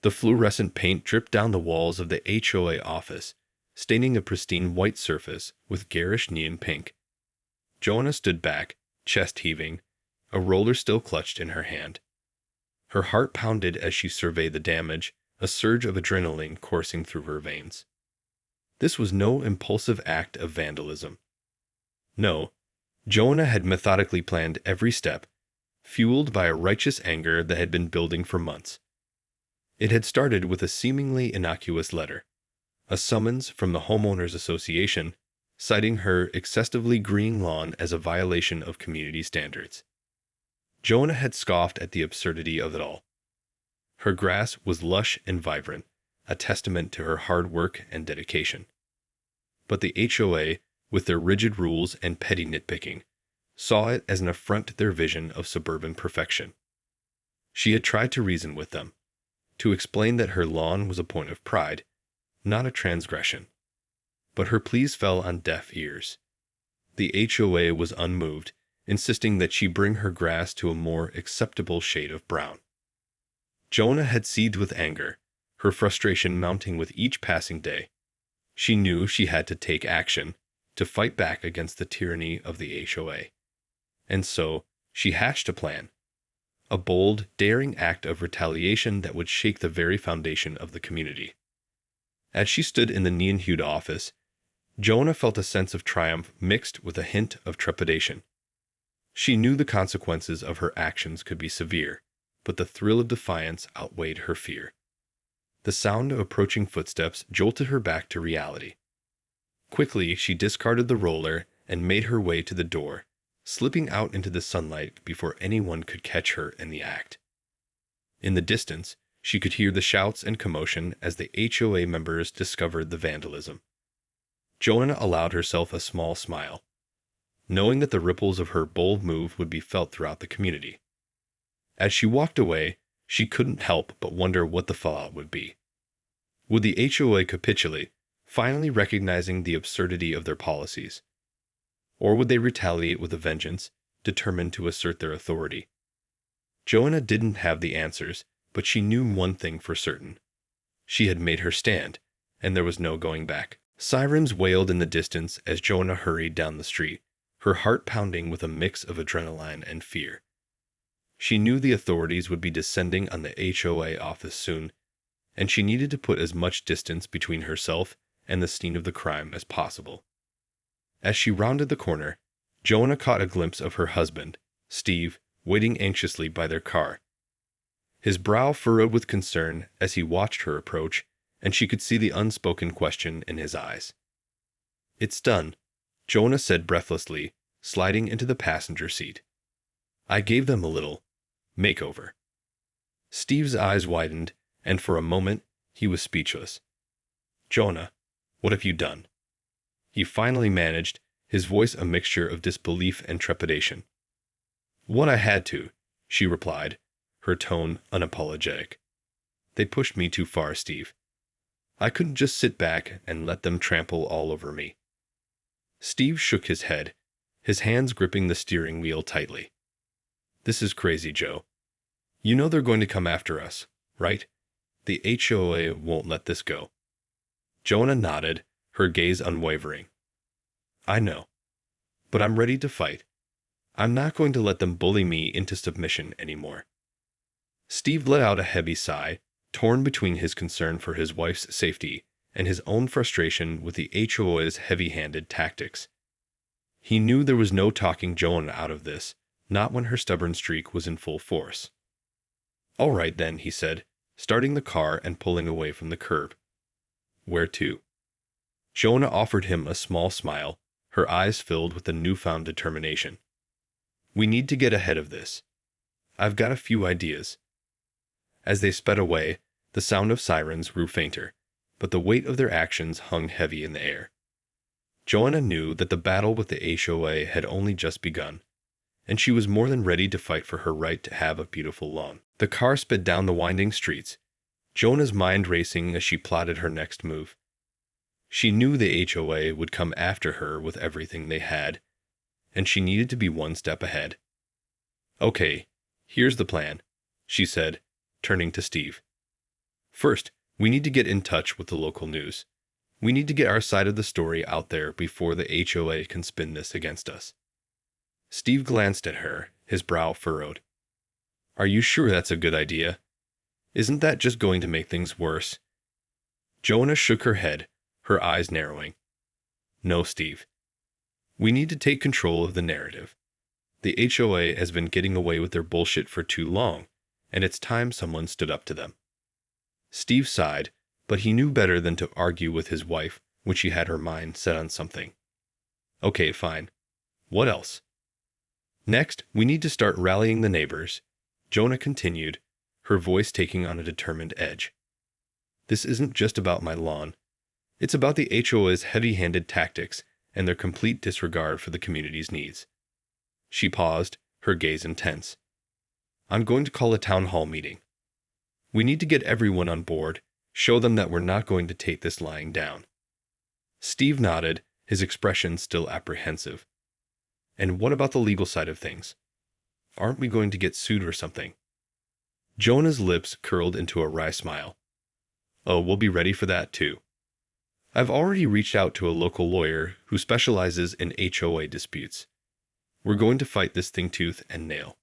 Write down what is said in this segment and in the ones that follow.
The fluorescent paint dripped down the walls of the HOA office, staining a pristine white surface with garish neon pink. Joanna stood back, chest heaving, a roller still clutched in her hand. Her heart pounded as she surveyed the damage, a surge of adrenaline coursing through her veins. This was no impulsive act of vandalism. No, Joanna had methodically planned every step, fueled by a righteous anger that had been building for months. It had started with a seemingly innocuous letter, a summons from the Homeowners Association, citing her excessively green lawn as a violation of community standards. Joanna had scoffed at the absurdity of it all. Her grass was lush and vibrant, a testament to her hard work and dedication. But the HOA, with their rigid rules and petty nitpicking, saw it as an affront to their vision of suburban perfection. She had tried to reason with them, to explain that her lawn was a point of pride, not a transgression. But her pleas fell on deaf ears. The HOA was unmoved, insisting that she bring her grass to a more acceptable shade of brown. Joanna had seethed with anger, her frustration mounting with each passing day. She knew she had to take action, to fight back against the tyranny of the HOA. And so, she hatched a plan. A bold, daring act of retaliation that would shake the very foundation of the community. As she stood in the neon-hued office, Joanna felt a sense of triumph mixed with a hint of trepidation. She knew the consequences of her actions could be severe, but the thrill of defiance outweighed her fear. The sound of approaching footsteps jolted her back to reality. Quickly, she discarded the roller and made her way to the door, slipping out into the sunlight before anyone could catch her in the act. In the distance, she could hear the shouts and commotion as the HOA members discovered the vandalism. Joanna allowed herself a small smile, knowing that the ripples of her bold move would be felt throughout the community. As she walked away, she couldn't help but wonder what the fallout would be. Would the HOA capitulate, finally recognizing the absurdity of their policies? Or would they retaliate with a vengeance, determined to assert their authority? Joanna didn't have the answers, but she knew one thing for certain. She had made her stand, and there was no going back. Sirens wailed in the distance as Joanna hurried down the street, her heart pounding with a mix of adrenaline and fear. She knew the authorities would be descending on the HOA office soon, and she needed to put as much distance between herself and the scene of the crime as possible. As she rounded the corner, Joanna caught a glimpse of her husband, Steve, waiting anxiously by their car. His brow furrowed with concern as he watched her approach, and she could see the unspoken question in his eyes. "It's done," Joanna said breathlessly, sliding into the passenger seat. "I gave them a little makeover." Steve's eyes widened, and for a moment he was speechless. "Joanna, what have you done?" He finally managed, his voice a mixture of disbelief and trepidation. "What I had to," she replied, her tone unapologetic. "They pushed me too far, Steve. I couldn't just sit back and let them trample all over me." Steve shook his head, his hands gripping the steering wheel tightly. "This is crazy, Joe. You know they're going to come after us, right? The HOA won't let this go." Joanna nodded, her gaze unwavering. "I know. But I'm ready to fight. I'm not going to let them bully me into submission anymore." Steve let out a heavy sigh, torn between his concern for his wife's safety and his own frustration with the HOA's heavy-handed tactics. He knew there was no talking Joanna out of this, not when her stubborn streak was in full force. "All right then," he said, starting the car and pulling away from the curb. "Where to?" Joanna offered him a small smile, her eyes filled with a newfound determination. "We need to get ahead of this. I've got a few ideas." As they sped away, the sound of sirens grew fainter, but the weight of their actions hung heavy in the air. Joanna knew that the battle with the HOA had only just begun, and she was more than ready to fight for her right to have a beautiful lawn. The car sped down the winding streets, Joanna's mind racing as she plotted her next move. She knew the HOA would come after her with everything they had, and she needed to be one step ahead. "Okay, here's the plan," she said, turning to Steve. First, we need to get in touch with the local news. We need to get our side of the story out there before the HOA can spin this against us. Steve glanced at her, his brow furrowed. Are you sure that's a good idea? Isn't that just going to make things worse? Joanna shook her head, her eyes narrowing. No, Steve. We need to take control of the narrative. The HOA has been getting away with their bullshit for too long, and it's time someone stood up to them. Steve sighed, but he knew better than to argue with his wife when she had her mind set on something. Okay, fine. What else? Next, we need to start rallying the neighbors, Jonah continued, her voice taking on a determined edge. This isn't just about my lawn. It's about the HOA's heavy-handed tactics and their complete disregard for the community's needs. She paused, her gaze intense. I'm going to call a town hall meeting. We need to get everyone on board, show them that we're not going to take this lying down. Steve nodded, his expression still apprehensive. And what about the legal side of things? Aren't we going to get sued or something? Jonah's lips curled into a wry smile. Oh, we'll be ready for that too. I've already reached out to a local lawyer who specializes in HOA disputes. We're going to fight this thing tooth and nail.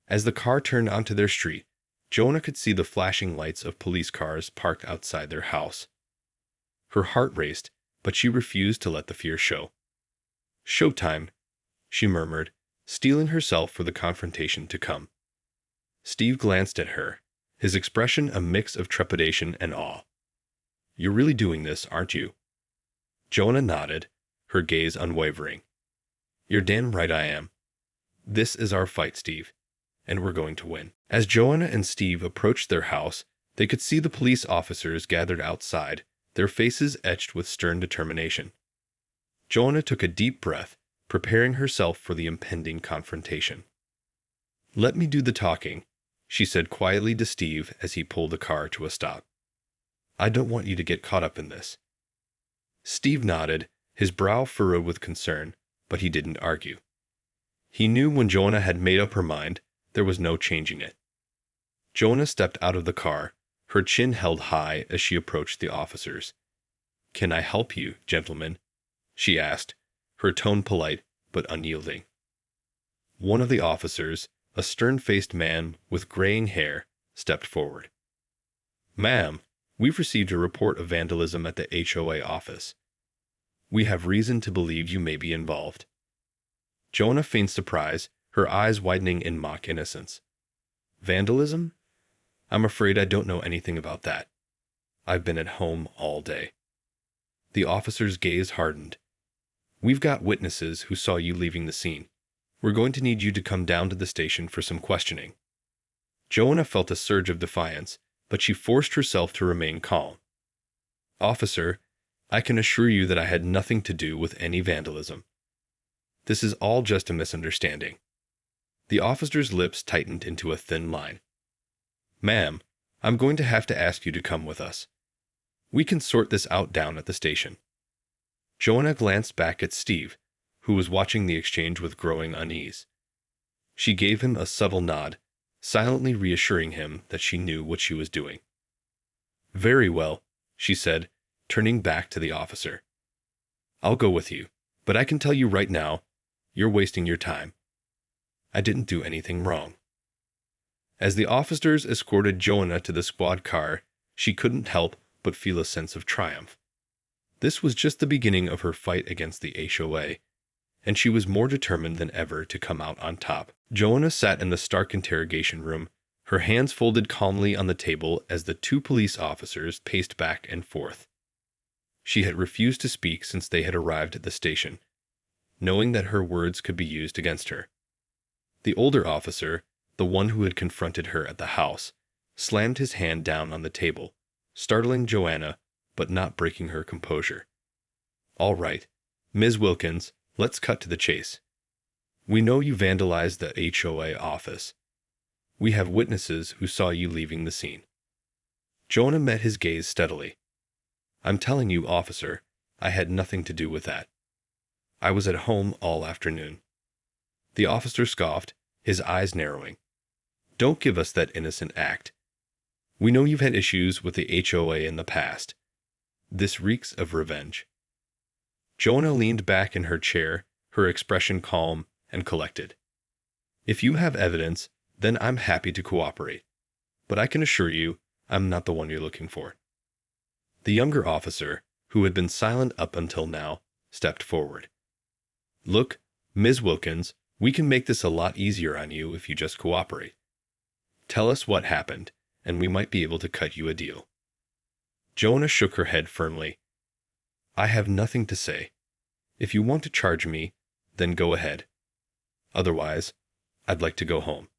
As the car turned onto their street, Jonah could see the flashing lights of police cars parked outside their house. Her heart raced, but she refused to let the fear show. Showtime, she murmured, steeling herself for the confrontation to come. Steve glanced at her, his expression a mix of trepidation and awe. You're really doing this, aren't you? Jonah nodded, her gaze unwavering. You're damn right I am. This is our fight, Steve, and we're going to win. As Joanna and Steve approached their house, they could see the police officers gathered outside, their faces etched with stern determination. Joanna took a deep breath, preparing herself for the impending confrontation. Let me do the talking, she said quietly to Steve as he pulled the car to a stop. I don't want you to get caught up in this. Steve nodded, his brow furrowed with concern, but he didn't argue. He knew when Joanna had made up her mind, there was no changing it. Joanna stepped out of the car, her chin held high as she approached the officers. Can I help you, gentlemen? She asked, her tone polite but unyielding. One of the officers, a stern-faced man with graying hair, stepped forward. Ma'am, we've received a report of vandalism at the HOA office. We have reason to believe you may be involved. Joanna feigned surprise, her eyes widening in mock innocence. Vandalism? I'm afraid I don't know anything about that. I've been at home all day. The officer's gaze hardened. We've got witnesses who saw you leaving the scene. We're going to need you to come down to the station for some questioning. Joanna felt a surge of defiance, but she forced herself to remain calm. Officer, I can assure you that I had nothing to do with any vandalism. This is all just a misunderstanding. The officer's lips tightened into a thin line. Ma'am, I'm going to have to ask you to come with us. We can sort this out down at the station. Joanna glanced back at Steve, who was watching the exchange with growing unease. She gave him a subtle nod, silently reassuring him that she knew what she was doing. Very well, she said, turning back to the officer. I'll go with you, but I can tell you right now, you're wasting your time. I didn't do anything wrong. As the officers escorted Joanna to the squad car, she couldn't help but feel a sense of triumph. This was just the beginning of her fight against the HOA, and she was more determined than ever to come out on top. Joanna sat in the stark interrogation room, her hands folded calmly on the table as the two police officers paced back and forth. She had refused to speak since they had arrived at the station, knowing that her words could be used against her. The older officer, the one who had confronted her at the house, slammed his hand down on the table, startling Joanna, but not breaking her composure. All right, Ms. Wilkins, let's cut to the chase. We know you vandalized the HOA office. We have witnesses who saw you leaving the scene. Joanna met his gaze steadily. I'm telling you, officer, I had nothing to do with that. I was at home all afternoon. The officer scoffed, his eyes narrowing. Don't give us that innocent act. We know you've had issues with the HOA in the past. This reeks of revenge." Joanna leaned back in her chair, her expression calm and collected. "If you have evidence, then I'm happy to cooperate. But I can assure you, I'm not the one you're looking for." The younger officer, who had been silent up until now, stepped forward. "Look, Ms. Wilkins, we can make this a lot easier on you if you just cooperate. Tell us what happened, and we might be able to cut you a deal." Joanna shook her head firmly. "I have nothing to say. If you want to charge me, then go ahead. Otherwise, I'd like to go home."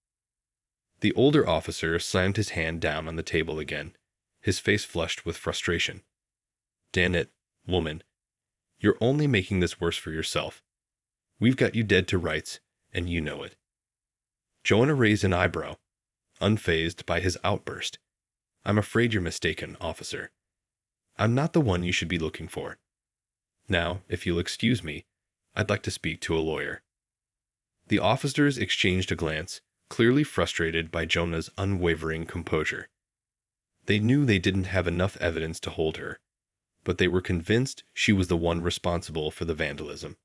The older officer slammed his hand down on the table again, his face flushed with frustration. "Damn it, woman. You're only making this worse for yourself. We've got you dead to rights, and you know it." Joanna raised an eyebrow, unfazed by his outburst. "I'm afraid you're mistaken, officer. I'm not the one you should be looking for. Now, if you'll excuse me, I'd like to speak to a lawyer." The officers exchanged a glance, clearly frustrated by Joanna's unwavering composure. They knew they didn't have enough evidence to hold her, but they were convinced she was the one responsible for the vandalism.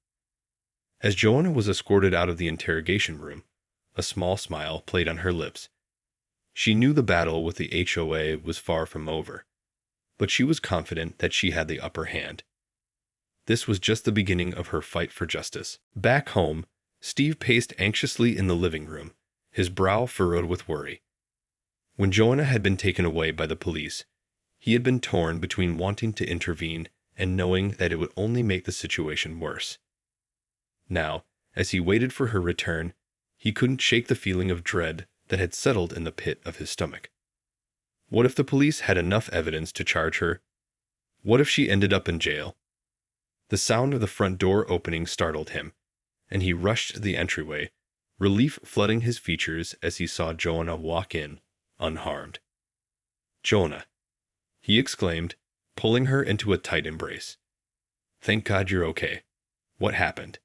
As Joanna was escorted out of the interrogation room, a small smile played on her lips. She knew the battle with the HOA was far from over, but she was confident that she had the upper hand. This was just the beginning of her fight for justice. Back home, Steve paced anxiously in the living room, his brow furrowed with worry. When Joanna had been taken away by the police, he had been torn between wanting to intervene and knowing that it would only make the situation worse. Now, as he waited for her return, he couldn't shake the feeling of dread that had settled in the pit of his stomach. What if the police had enough evidence to charge her? What if she ended up in jail? The sound of the front door opening startled him, and he rushed to the entryway, relief flooding his features as he saw Joanna walk in, unharmed. "Joanna," he exclaimed, pulling her into a tight embrace. "Thank God you're okay. What happened?"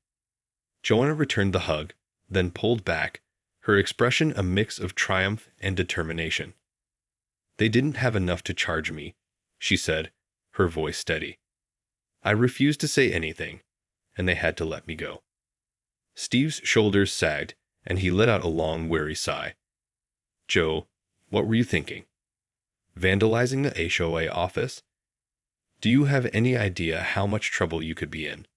Joanna returned the hug, then pulled back, her expression a mix of triumph and determination. "They didn't have enough to charge me," she said, her voice steady. "I refused to say anything, and they had to let me go." Steve's shoulders sagged, and he let out a long, weary sigh. "Joe, what were you thinking? Vandalizing the HOA office? Do you have any idea how much trouble you could be in?"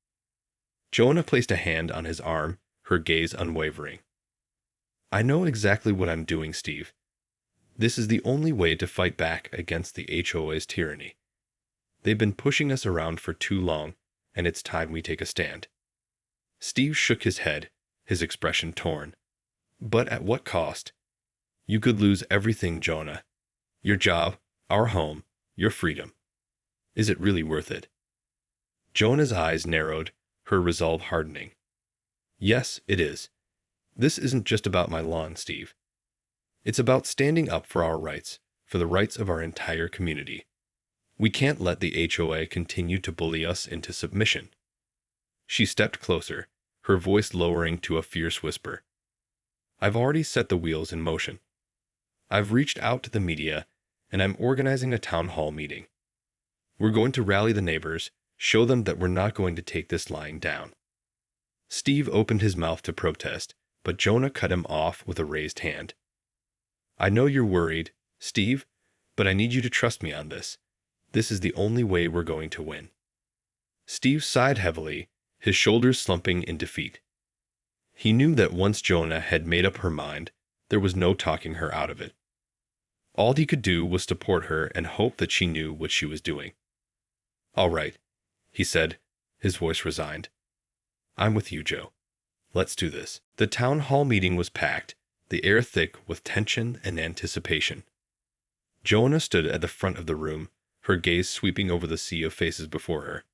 Joanna placed a hand on his arm, her gaze unwavering. "I know exactly what I'm doing, Steve. This is the only way to fight back against the HOA's tyranny. They've been pushing us around for too long, and it's time we take a stand." Steve shook his head, his expression torn. "But at what cost? You could lose everything, Joanna. Your job, our home, your freedom. Is it really worth it?" Joanna's eyes narrowed, her resolve hardening. "Yes, it is. This isn't just about my lawn, Steve. It's about standing up for our rights, for the rights of our entire community. We can't let the HOA continue to bully us into submission." She stepped closer, her voice lowering to a fierce whisper. "I've already set the wheels in motion. I've reached out to the media, and I'm organizing a town hall meeting. We're going to rally the neighbors, show them that we're not going to take this lying down." Steve opened his mouth to protest, but Joanna cut him off with a raised hand. "I know you're worried, Steve, but I need you to trust me on this. This is the only way we're going to win." Steve sighed heavily, his shoulders slumping in defeat. He knew that once Joanna had made up her mind, there was no talking her out of it. All he could do was support her and hope that she knew what she was doing. "All right," he said, his voice resigned. "I'm with you, Joe. Let's do this." The town hall meeting was packed, the air thick with tension and anticipation. Joanna stood at the front of the room, her gaze sweeping over the sea of faces before her.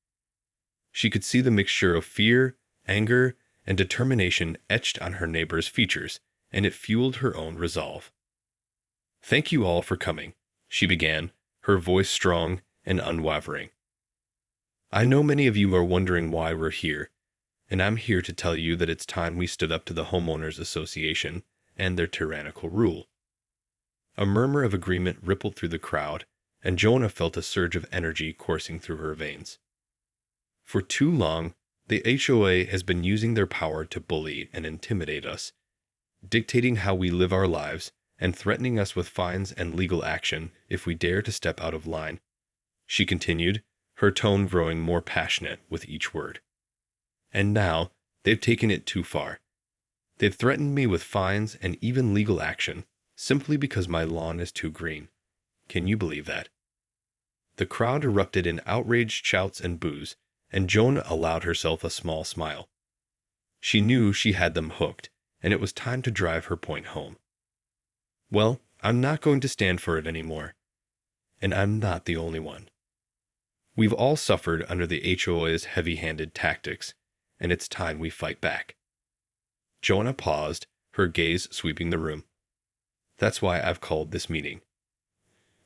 She could see the mixture of fear, anger, and determination etched on her neighbor's features, and it fueled her own resolve. "Thank you all for coming," she began, her voice strong and unwavering. "I know many of you are wondering why we're here, and I'm here to tell you that it's time we stood up to the Homeowners Association and their tyrannical rule. A murmur of agreement rippled through the crowd, and Jonah felt a surge of energy coursing through her veins. For too long, the HOA has been using their power to bully and intimidate us, dictating how we live our lives and threatening us with fines and legal action if we dare to step out of line, she continued, her tone growing more passionate with each word. And now, they've taken it too far. They've threatened me with fines and even legal action, simply because my lawn is too green. Can you believe that? The crowd erupted in outraged shouts and boos, and Jonah allowed herself a small smile. She knew she had them hooked, and it was time to drive her point home. Well, I'm not going to stand for it anymore. And I'm not the only one. We've all suffered under the HOA's heavy-handed tactics, and it's time we fight back. Jonah paused, her gaze sweeping the room. That's why I've called this meeting.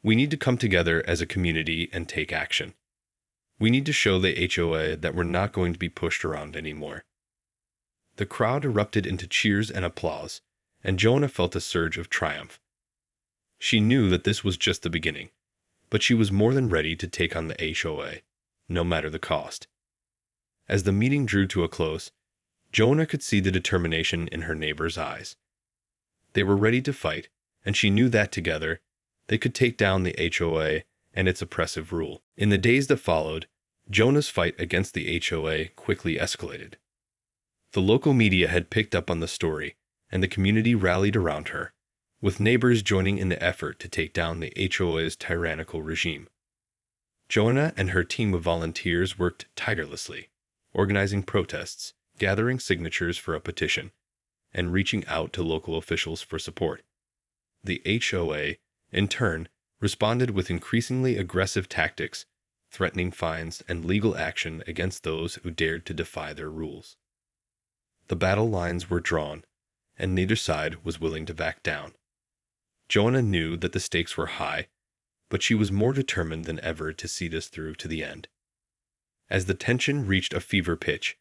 We need to come together as a community and take action. We need to show the HOA that we're not going to be pushed around anymore. The crowd erupted into cheers and applause, and Jonah felt a surge of triumph. She knew that this was just the beginning, but she was more than ready to take on the HOA, no matter the cost. As the meeting drew to a close, Jonah could see the determination in her neighbors' eyes. They were ready to fight, and she knew that together, they could take down the HOA and its oppressive rule. In the days that followed, Jonah's fight against the HOA quickly escalated. The local media had picked up on the story, and the community rallied around her, with neighbors joining in the effort to take down the HOA's tyrannical regime. Jonah and her team of volunteers worked tirelessly, organizing protests, gathering signatures for a petition, and reaching out to local officials for support. The HOA, in turn, responded with increasingly aggressive tactics, threatening fines and legal action against those who dared to defy their rules. The battle lines were drawn, and neither side was willing to back down. Jonah knew that the stakes were high, but she was more determined than ever to see this through to the end. As the tension reached a fever pitch,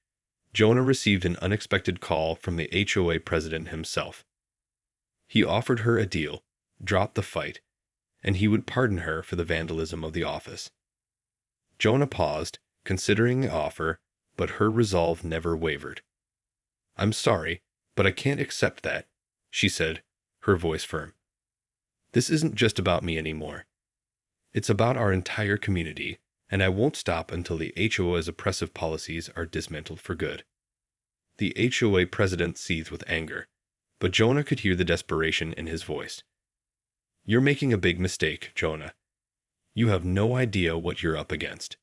Jonah received an unexpected call from the HOA president himself. He offered her a deal, drop the fight, and he would pardon her for the vandalism of the office. Jonah paused, considering the offer, but her resolve never wavered. "I'm sorry, but I can't accept that," she said, her voice firm. "This isn't just about me anymore. It's about our entire community, and I won't stop until the HOA's oppressive policies are dismantled for good." The HOA president seethed with anger, but Jonah could hear the desperation in his voice. "You're making a big mistake, Jonah. You have no idea what you're up against."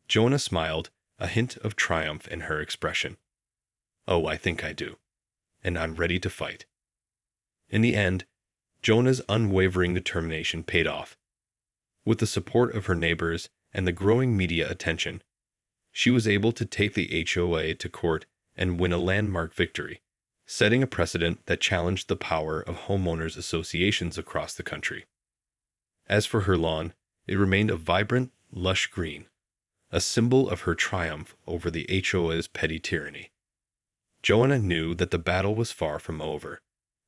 Jonah smiled, a hint of triumph in her expression. "Oh, I think I do. And I'm ready to fight." In the end, Jonah's unwavering determination paid off. With the support of her neighbors and the growing media attention, she was able to take the HOA to court and win a landmark victory, setting a precedent that challenged the power of homeowners associations across the country. As for her lawn, it remained a vibrant, lush green, a symbol of her triumph over the HOA's petty tyranny. Jonah knew that the battle was far from over,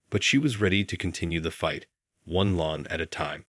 but she was ready to continue the fight, one lawn at a time.